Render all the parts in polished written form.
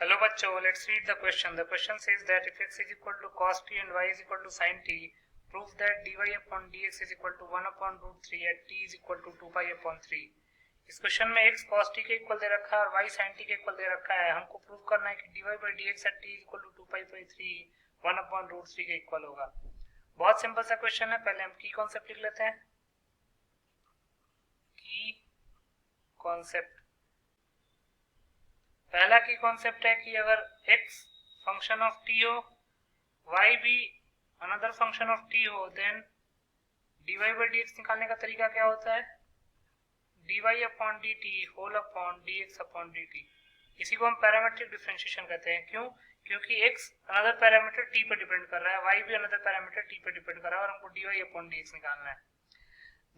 Hello बच्चों, let's read the question. The question says that if x is equal to cos t and y is equal to sin t, prove that dy upon dx is equal to 1 upon root 3 at t is equal to 2 pi upon 3. इस question में x cos t के equal दे रखा है और y sin t के equal दे रखा है. हमको प्रूव करना है कि dy by dx at t is equal to 2 pi by 3 1 upon root 3 के इक्वल होगा. बहुत सिंपल सा क्वेश्चन है. पहले हम की कॉन्सेप्ट लिख लेते हैं. की कॉन्सेप्ट, पहला की कॉन्सेप्ट है कि अगर x फंक्शन ऑफ t हो, y भी अनदर फंक्शन ऑफ t हो, देन dy by dx निकालने का तरीका क्या होता है? dy upon dt whole upon dx upon dt. इसी को हम पैरामीट्रिक डिफरेंशिएशन कहते हैं. क्यों? क्योंकि x अनदर पैरामीटर t पर डिपेंड कर रहा है, y भी अनदर पैरामीटर t पर डिपेंड कर रहा है और हमको dy अपॉन dx निकालना है.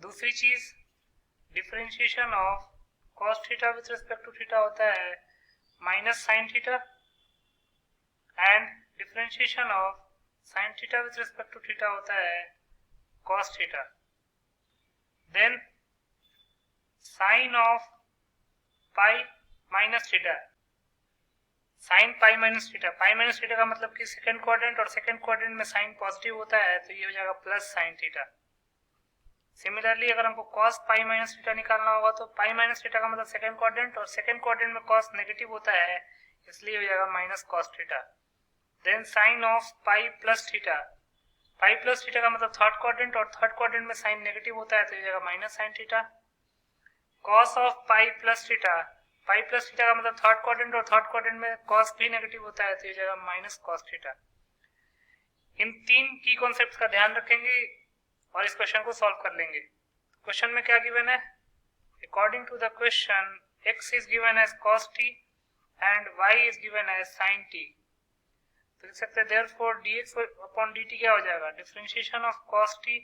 दूसरी चीज, differentiation of cos theta with respect to theta होता है minus sin theta, and differentiation of sin theta with respect to theta होता है cos theta. Then sin of pi minus theta, sin pi minus theta, pi minus theta का मतलब कि second quadrant और second quadrant में sign positive होता है तो ये हो जाएगा प्लस sin theta. सिमिलरली अगर हमको cos pi माइनस थीटा निकालना होगा तो pi माइनस थीटा का मतलब सेकंड क्वाड्रेंट और सेकंड क्वाड्रेंट में cos नेगेटिव होता है इसलिए हो जाएगा minus cos theta. Then sin of pi plus theta, pi plus theta का मतलब थर्ड क्वाड्रेंट और थर्ड क्वाड्रेंट में साइन नेगेटिव होता है तो हो जाएगा minus sin theta. cos of pi plus theta, pi plus theta का मतलब थर्ड क्वाड्रेंट और थर्ड क्वाड्रेंट में cos भी नेगेटिव होता है तो हो जाएगा माइनस cos थीटा. इन तीन की कॉन्सेप्ट का ध्यान रखेंगे और इस क्वेश्चन को सॉल्व कर लेंगे. क्वेश्चन में क्या गिवन है? According to the question x is given as cos t and y is given as sin t. तो लिख सकते हैं देयरफॉर dx अपॉन dt क्या हो जाएगा? Differentiation of cos t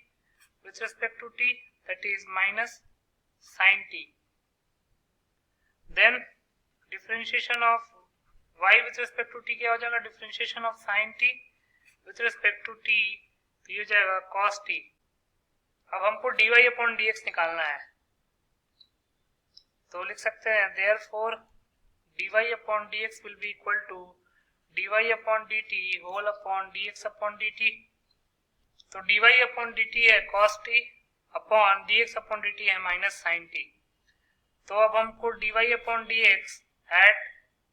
with respect to t that is minus sin t. Then differentiation of y with respect to t क्या हो जाएगा? Differentiation of sin t with respect to t तो ये हो जाएगा cos t. अब हमको dy upon dx निकालना है तो लिख सकते हैं therefore dy upon dx will be equal to dy upon dt whole upon dx upon dt. तो dy अपॉन dt है cos t upon dx upon dt है माइनस sin t. तो अब हमको dy upon dx at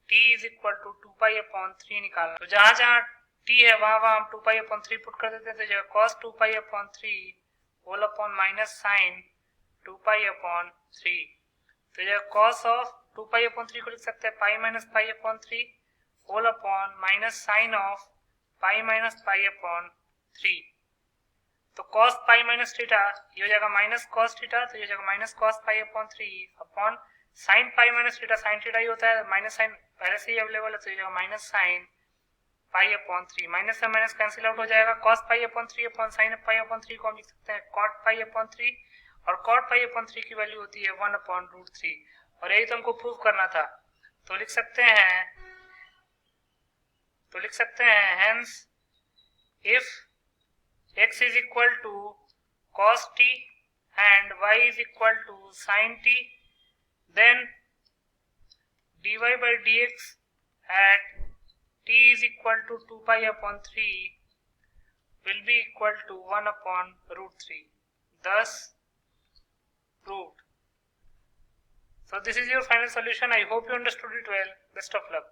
t is equal to 2 pi upon 3 निकालना. तो जहां जहां t है वहां हम 2 पाई अपॉन 3 पुट कर देते हैं तो जगह cos 2 pi upon 3 whole upon minus sine 2 pi upon 3. तो ये cos ऑफ 2 पाई अपॉन 3 को लिख सकते हैं pi minus pi upon 3 whole upon minus sine of pi minus pi upon 3. तो cos पाई माइनस थीटा ये हो जाएगा माइनस cos थीटा तो ये हो जाएगा minus cos pi upon 3 upon sine pi minus theta, sine theta ही होता है, माइनस साइन पहले से ही अवेलेबल है तो ये हो जाएगा minus sine pi upon 3. Minus से माइनस कैंसिल आउट हो जाएगा. cos pi upon 3 upon sine पाई अपॉन 3 को हम लिख सकते हैं cot पाई अपॉन 3 और cot पाई अपॉन 3 की वैल्यू होती है 1 अपॉन रूट 3 और यही तो हमको प्रूव करना था. तो लिख सकते हैं hence if x is equal to cos t and y is equal to sin t then dy by dx at t is equal to 2 pi upon 3 will be equal to 1 upon root 3. Thus proved. So this is your final solution. I hope you understood it well. Best of luck.